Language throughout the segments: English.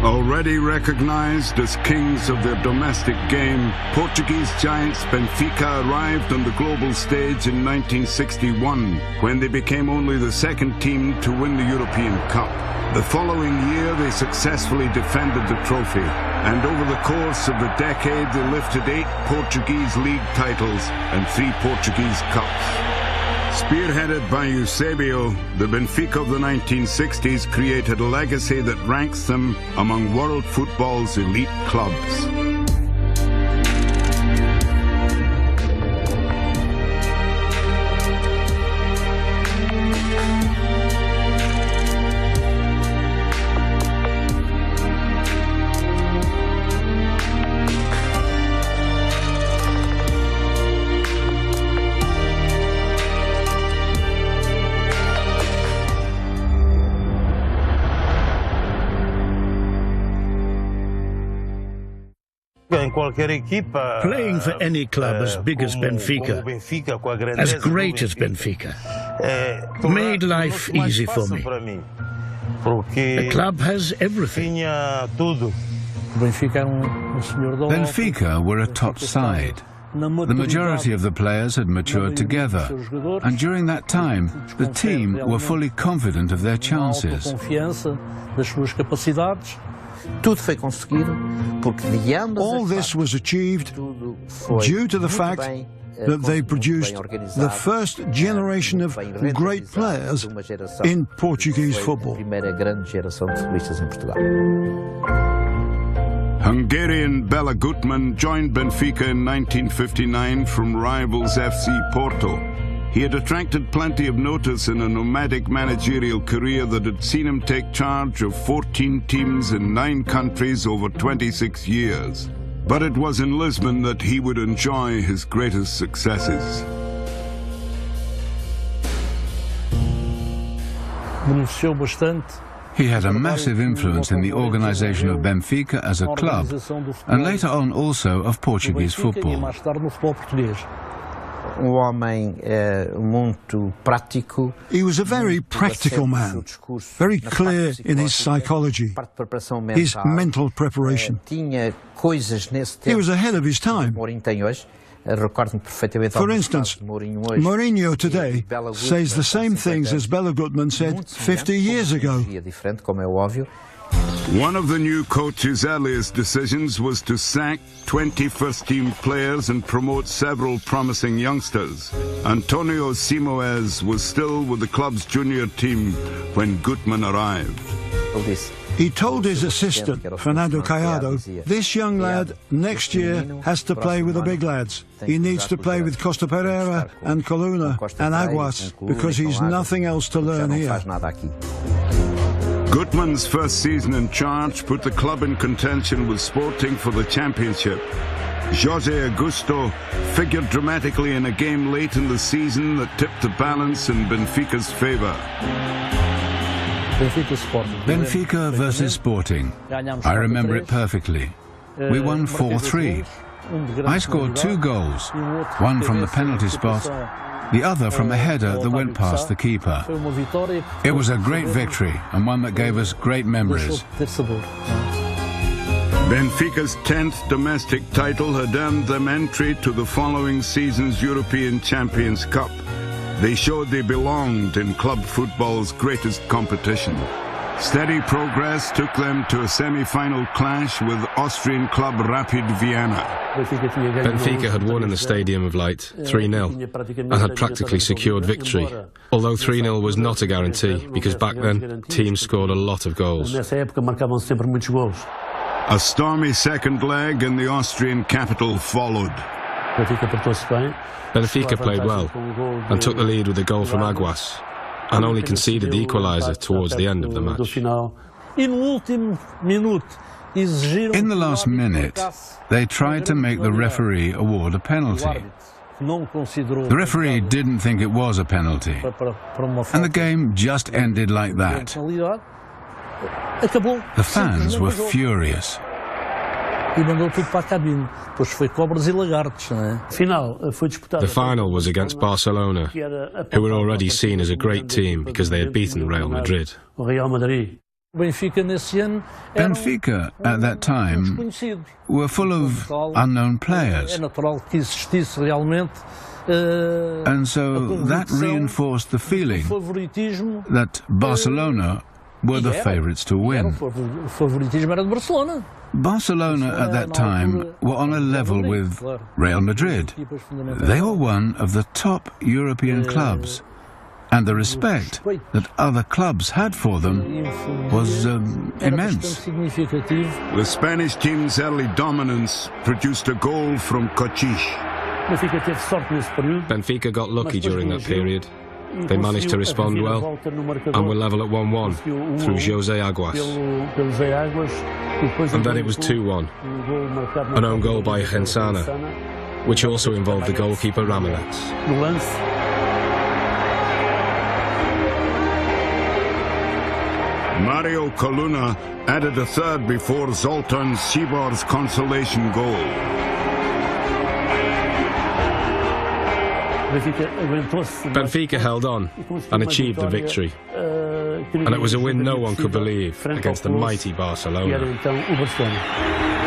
Already recognized as kings of their domestic game, Portuguese giants Benfica arrived on the global stage in 1961, when they became only the second team to win the European Cup. The following year, they successfully defended the trophy, and over the course of the decade, they lifted 8 Portuguese league titles and 3 Portuguese cups. Spearheaded by Eusebio, the Benfica of the 1960s created a legacy that ranks them among world football's elite clubs. Playing for any club as big as Benfica, as great as Benfica, made life easy for me. The club has everything. Benfica were a top side. The majority of the players had matured together, and during that time, the team were fully confident of their chances. All this was achieved due to the fact that they produced the first generation of great players in Portuguese football. Hungarian Bela Gutmann joined Benfica in 1959 from rivals FC Porto. He had attracted plenty of notice in a nomadic managerial career that had seen him take charge of 14 teams in 9 countries over 26 years. But it was in Lisbon that he would enjoy his greatest successes. He had a massive influence in the organization of Benfica as a club, and later on also of Portuguese football. He was a very practical man, very clear in his psychology, his mental preparation. He was ahead of his time. For instance, Mourinho today says the same things as Bela Gutmann said 50 years ago. One of the new coach's earliest decisions was to sack 20 first-team players and promote several promising youngsters. Antonio Simoes was still with the club's junior team when Gutmann arrived. He told his assistant, Fernando Caiado, this young lad next year has to play with the big lads. He needs to play with Costa Pereira and Coluna and Aguas because he's nothing else to learn here. Gutmann's first season in charge put the club in contention with Sporting for the championship. José Augusto figured dramatically in a game late in the season that tipped the balance in Benfica's favour. Benfica versus Sporting. I remember it perfectly. We won 4-3. I scored 2 goals, one from the penalty spot, the other from a header that went past the keeper. It was a great victory and one that gave us great memories. Benfica's 10th domestic title had earned them entry to the following season's European Champions Cup. They showed they belonged in club football's greatest competition. Steady progress took them to a semi-final clash with Austrian club Rapid Vienna. Benfica had won in the Stadium of Light 3-0 and had practically secured victory, although 3-0 was not a guarantee because back then teams scored a lot of goals. A stormy second leg in the Austrian capital followed. Benfica played well and took the lead with a goal from Aguas, and only conceded the equaliser towards the end of the match. In the last minute, they tried to make the referee award a penalty. The referee didn't think it was a penalty, and the game just ended like that. The fans were furious. The final was against Barcelona, who were already seen as a great team because they had beaten Real Madrid. Benfica, at that time, were full of unknown players. And so that reinforced the feeling that Barcelona were the favourites to win. Barcelona at that time were on a level with Real Madrid. They were one of the top European clubs, and the respect that other clubs had for them was immense. The Spanish team's early dominance produced a goal from Kochich. Benfica got lucky during that period. They managed to respond well and were level at 1-1 through José Aguas. And then it was 2-1, an own goal by Gensana, which also involved the goalkeeper Ramirez. Mario Coluna added a third before Zoltan Sibor's consolation goal. Benfica held on and achieved the victory. And it was a win no one could believe against the mighty Barcelona.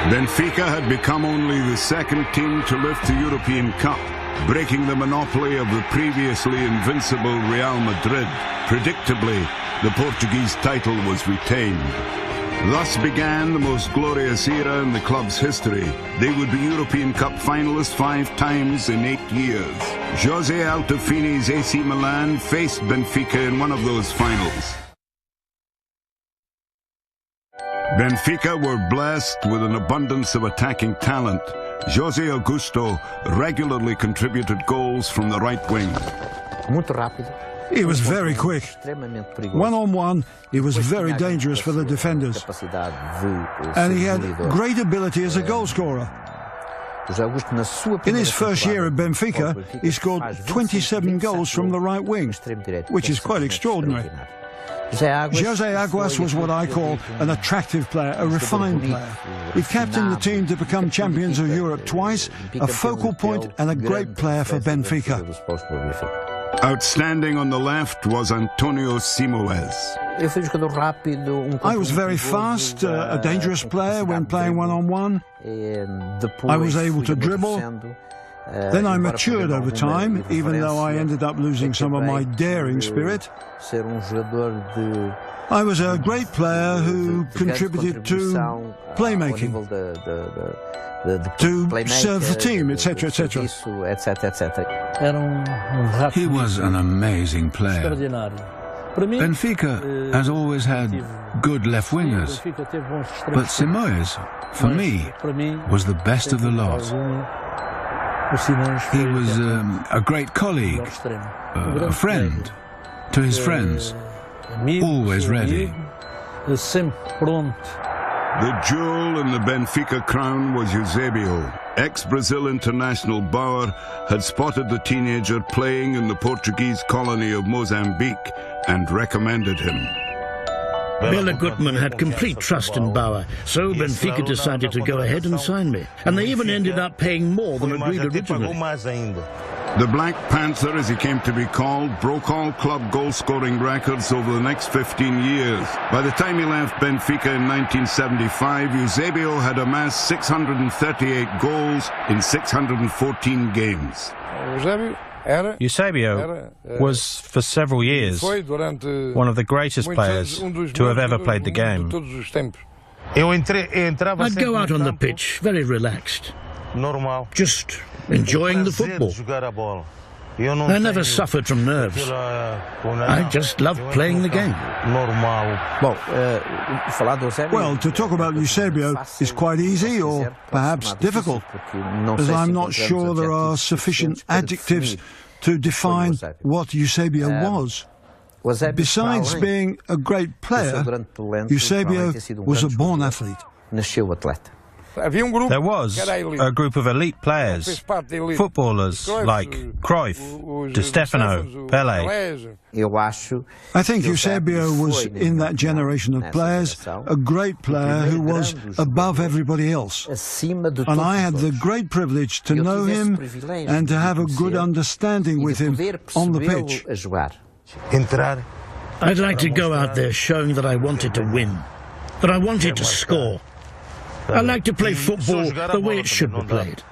Benfica had become only the second team to lift the European Cup, breaking the monopoly of the previously invincible Real Madrid. Predictably, the Portuguese title was retained. Thus began the most glorious era in the club's history. They would be European Cup finalists 5 times in 8 years. José Altafini's AC Milan faced Benfica in one of those finals. Benfica were blessed with an abundance of attacking talent. José Augusto regularly contributed goals from the right wing. He was very quick. One-on-one, he was very dangerous for the defenders. And he had great ability as a goal scorer. In his first year at Benfica, he scored 27 goals from the right wing, which is quite extraordinary. José Aguas was what I call an attractive player, a refined player. He captained the team to become champions of Europe twice, a focal point and a great player for Benfica. Outstanding on the left was Antonio Simoes. I was very fast, a dangerous player when playing one-on-one. I was able to dribble. Then I matured over time, even though I ended up losing some of my daring spirit. I was a great player who contributed to playmaking, to serve the team, etc., etc. He was an amazing player. Benfica has always had good left wingers, but Simoes, for me, was the best of the lot. He was a great colleague, a friend to his friends, always ready. The jewel in the Benfica crown was Eusebio. Ex-Brazil international Bauer had spotted the teenager playing in the Portuguese colony of Mozambique and recommended him. Bela Gutmann had complete trust in Bauer, so Benfica decided to go ahead and sign me. And they even ended up paying more than agreed originally. The Black Panther, as he came to be called, broke all club goal-scoring records over the next 15 years. By the time he left Benfica in 1975, Eusebio had amassed 638 goals in 614 games. Eusebio was, for several years, one of the greatest players to have ever played the game. I'd go out on the pitch, very relaxed, just enjoying the football. I never suffered from nerves. I just loved playing the game. Well, to talk about Eusebio is quite easy, or perhaps difficult, as I'm not sure there are sufficient adjectives to define what Eusebio was. Besides being a great player, Eusebio was a born athlete. There was a group of elite players, footballers like Cruyff, Di Stefano, Pelé. I think Eusebio was in that generation of players, a great player who was above everybody else. And I had the great privilege to know him and to have a good understanding with him on the pitch. I'd like to go out there showing that I wanted to win, that I wanted to score. I like to play football the way it should be played.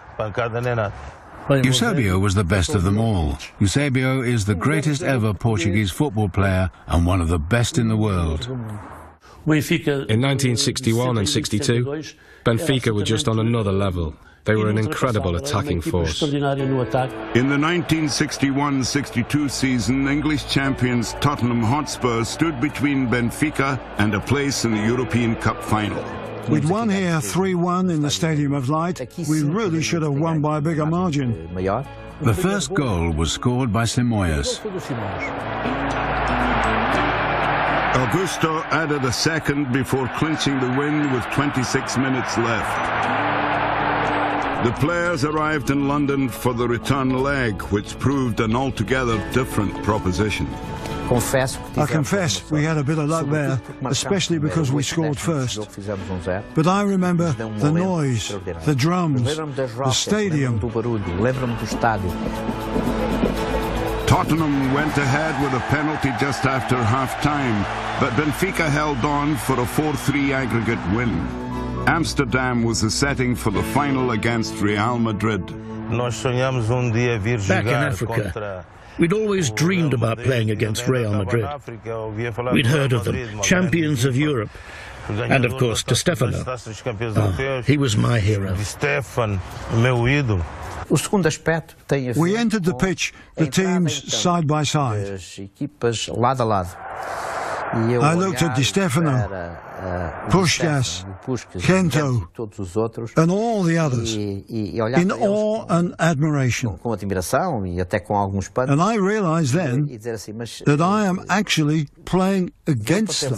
Eusebio was the best of them all. Eusebio is the greatest ever Portuguese football player and one of the best in the world. In 1961 and 62, Benfica were just on another level. They were an incredible attacking force. In the 1961-62 season, English champions Tottenham Hotspur stood between Benfica and a place in the European Cup final. We'd won here 3-1 in the Stadium of Light. We really should have won by a bigger margin. The first goal was scored by Simoes. Augusto added a second before clinching the win with 26 minutes left. The players arrived in London for the return leg, which proved an altogether different proposition. I confess we had a bit of luck there, especially because we scored first. But I remember the noise, the drums, the stadium. Tottenham went ahead with a penalty just after half-time, but Benfica held on for a 4-3 aggregate win. Amsterdam was the setting for the final against Real Madrid. Back in Africa, we'd always dreamed about playing against Real Madrid. We'd heard of them, champions of Europe. And of course, Di Stefano. Oh, he was my hero. We entered the pitch, the teams side by side. I looked at Di Stefano, Puskás, Kento, and all the others, in awe and admiration. And I realized then that I am actually playing against them.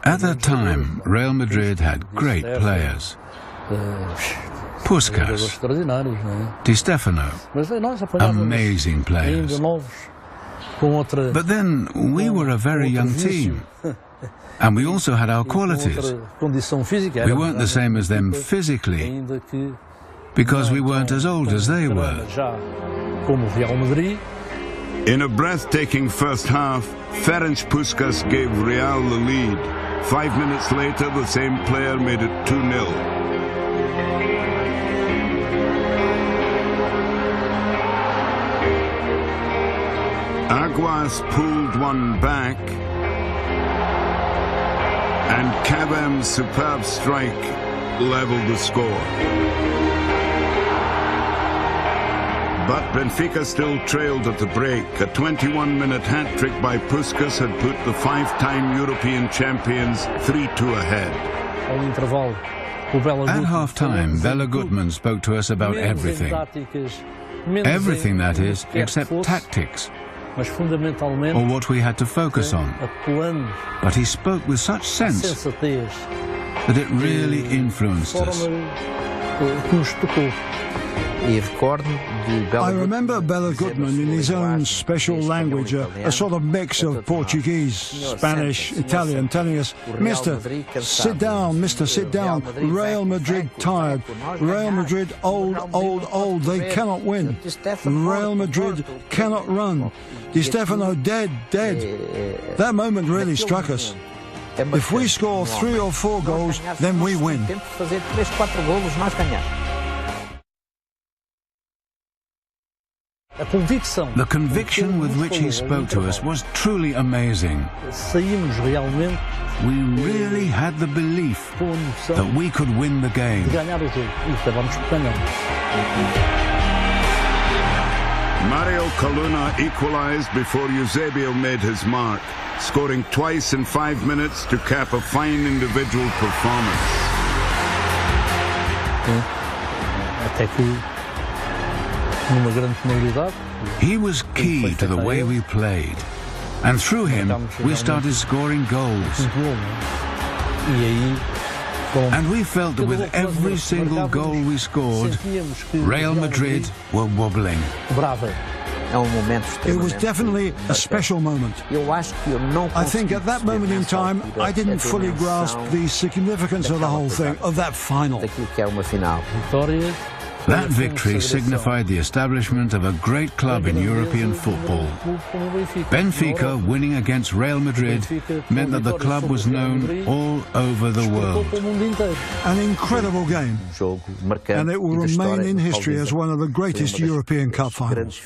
At that time, Real Madrid had great players. Puskás, Di Stefano, amazing players. But then we were a very young team, and we also had our qualities. We weren't the same as them physically, because we weren't as old as they were. In a breathtaking first half, Ferenc Puskás gave Real the lead. 5 minutes later, the same player made it 2-0. Aguas pulled one back, and Cabem's superb strike leveled the score. But Benfica still trailed at the break. A 21-minute hat-trick by Puskás had put the five-time European champions 3-2 ahead. At half-time, Bela Gutmann spoke to us about everything. Everything, that is, except tactics, or what we had to focus on. But he spoke with such sense that it really influenced us. I remember Bela Gutmann in his own special language, a sort of mix of Portuguese, Spanish, Italian, telling us, "Mister, sit down, Mister, sit down. Real Madrid tired. Real Madrid old, old, old. They cannot win. Real Madrid cannot run. Di Stefano dead, dead." That moment really struck us. If we score 3 or 4 goals, then we win. The conviction with which he spoke to us was truly amazing. We really had the belief that we could win the game. Mario Coluna equalized before Eusebio made his mark, scoring twice in 5 minutes to cap a fine individual performance. He was key to the way we played, and through him we started scoring goals. And we felt that with every single goal we scored, Real Madrid were wobbling. It was definitely a special moment. I think at that moment in time, I didn't fully grasp the significance of the whole thing, of that final. That victory signified the establishment of a great club in European football. Benfica winning against Real Madrid meant that the club was known all over the world. An incredible game, and it will remain in history as one of the greatest European Cup finals.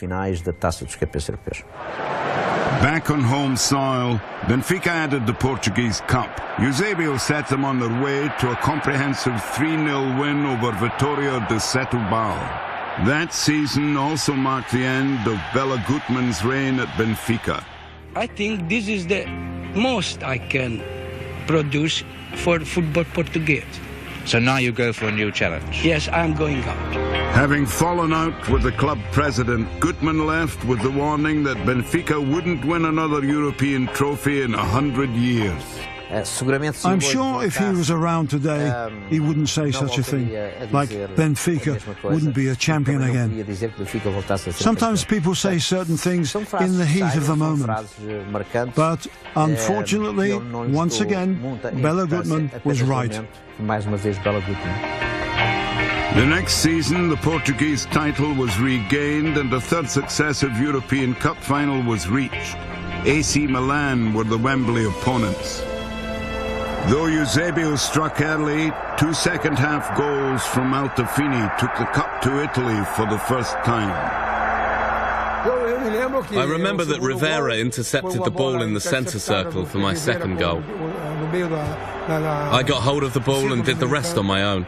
Back on home soil, Benfica added the Portuguese Cup. Eusebio set them on their way to a comprehensive 3-0 win over Vitória de Setúbal. That season also marked the end of Bela Gutmann's reign at Benfica. I think this is the most I can produce for football Portuguese. So now you go for a new challenge? Yes, I'm going out. Having fallen out with the club president, Gutmann left with the warning that Benfica wouldn't win another European trophy in 100 years. I'm sure if he was around today, he wouldn't say such a thing, like Benfica wouldn't be a champion again. Sometimes people say certain things in the heat of the moment, but unfortunately, once again, Bela Gutmann was right. The next season, the Portuguese title was regained and a third successive European Cup final was reached. AC Milan were the Wembley opponents. Though Eusebio struck early, 2 second-half goals from Altafini took the cup to Italy for the first time. I remember that Rivera intercepted the ball in the centre circle for my second goal. I got hold of the ball and did the rest on my own.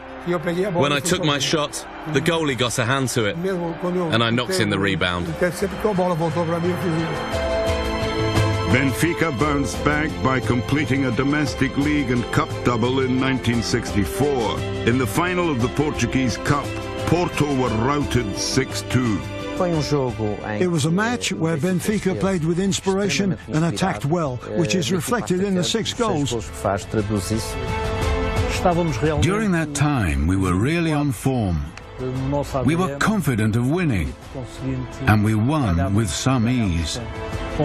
When I took my shot, the goalie got a hand to it, and I knocked in the rebound. Benfica bounced back by completing a domestic league and cup double in 1964. In the final of the Portuguese Cup, Porto were routed 6-2. It was a match where Benfica played with inspiration and attacked well, which is reflected in the 6 goals. During that time, we were really on form. We were confident of winning, and we won with some ease. 2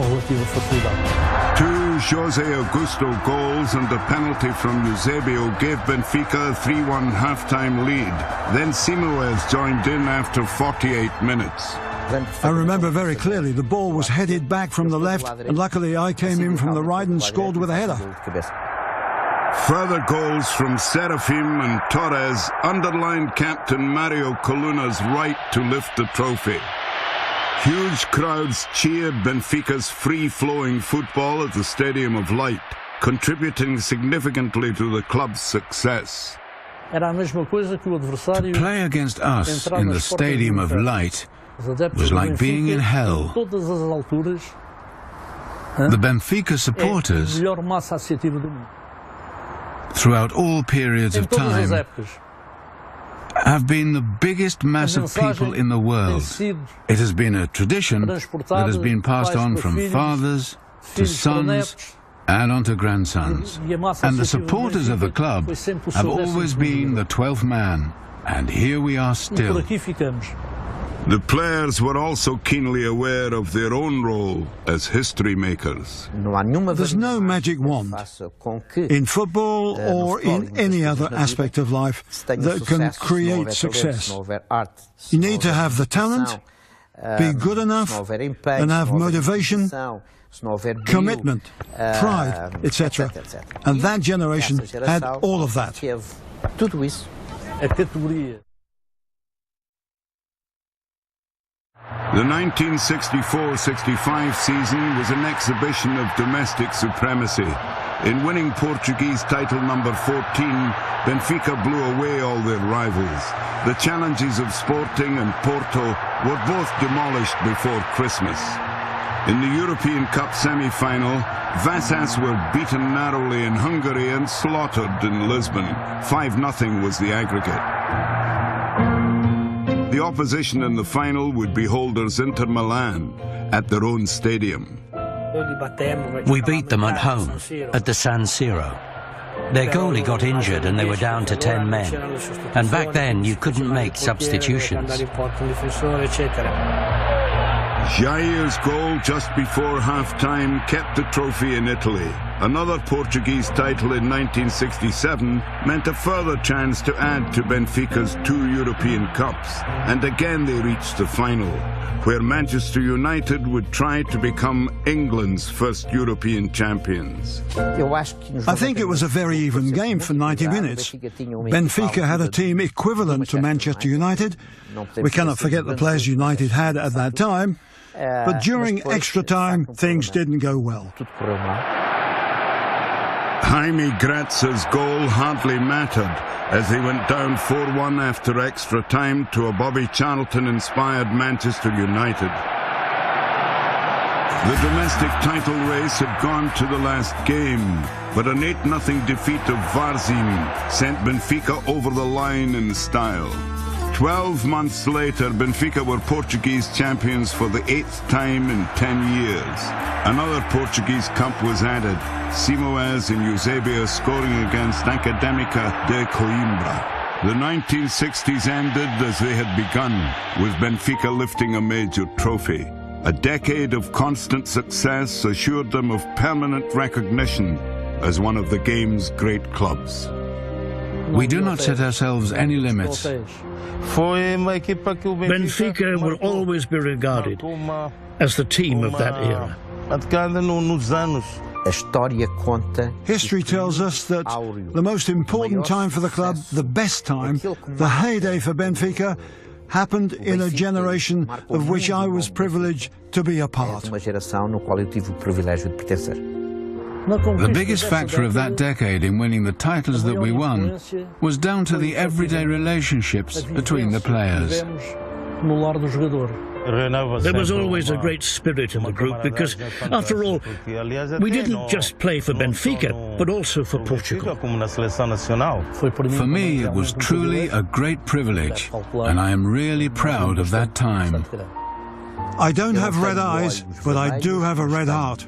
Jose Augusto goals and a penalty from Eusebio gave Benfica a 3-1 half-time lead. Then Simoes joined in after 48 minutes. I remember very clearly the ball was headed back from the left, and luckily I came in from the right and scored with a header. Further goals from Serafim and Torres underlined captain Mario Coluna's right to lift the trophy. Huge crowds cheered Benfica's free-flowing football at the Stadium of Light, contributing significantly to the club's success. To play against us in the Stadium of Light was like being in hell. The Benfica supporters, throughout all periods of time, have been the biggest mass of people in the world. It has been a tradition that has been passed on from fathers to sons and on to grandsons. And the supporters of the club have always been the 12th man, and here we are still. The players were also keenly aware of their own role as history makers. There's no magic wand in football or in any other aspect of life that can create success. You need to have the talent, be good enough, and have motivation, commitment, pride, etc. And that generation had all of that. The 1964-65 season was an exhibition of domestic supremacy. In winning Portuguese title number 14, Benfica blew away all their rivals. The challenges of Sporting and Porto were both demolished before Christmas. In the European Cup semi-final, Vasas were beaten narrowly in Hungary and slaughtered in Lisbon. 5-0 was the aggregate. The opposition in the final would be holders Inter Milan at their own stadium. We beat them at home, at the San Siro. Their goalie got injured and they were down to 10 men. And back then you couldn't make substitutions. Jair's goal just before half-time kept the trophy in Italy. Another Portuguese title in 1967 meant a further chance to add to Benfica's 2 European Cups, and again they reached the final, where Manchester United would try to become England's first European champions. I think it was a very even game for 90 minutes. Benfica had a team equivalent to Manchester United. We cannot forget the players United had at that time, but during extra time things didn't go well. Jaime Graza's goal hardly mattered as they went down 4-1 after extra time to a Bobby Charlton-inspired Manchester United. The domestic title race had gone to the last game, but an 8-0 defeat of Varzim sent Benfica over the line in style. 12 months later, Benfica were Portuguese champions for the 8th time in 10 years. Another Portuguese cup was added, Simoes and Eusebio scoring against Académica de Coimbra. The 1960s ended as they had begun, with Benfica lifting a major trophy. A decade of constant success assured them of permanent recognition as one of the game's great clubs. We do not set ourselves any limits. Benfica will always be regarded as the team of that era. History tells us that the most important time for the club, the best time, the heyday for Benfica, happened in a generation of which I was privileged to be a part. The biggest factor of that decade in winning the titles that we won was down to the everyday relationships between the players. There was always a great spirit in the group because, after all, we didn't just play for Benfica, but also for Portugal. For me, it was truly a great privilege, and I am really proud of that time. I don't have red eyes, but I do have a red heart.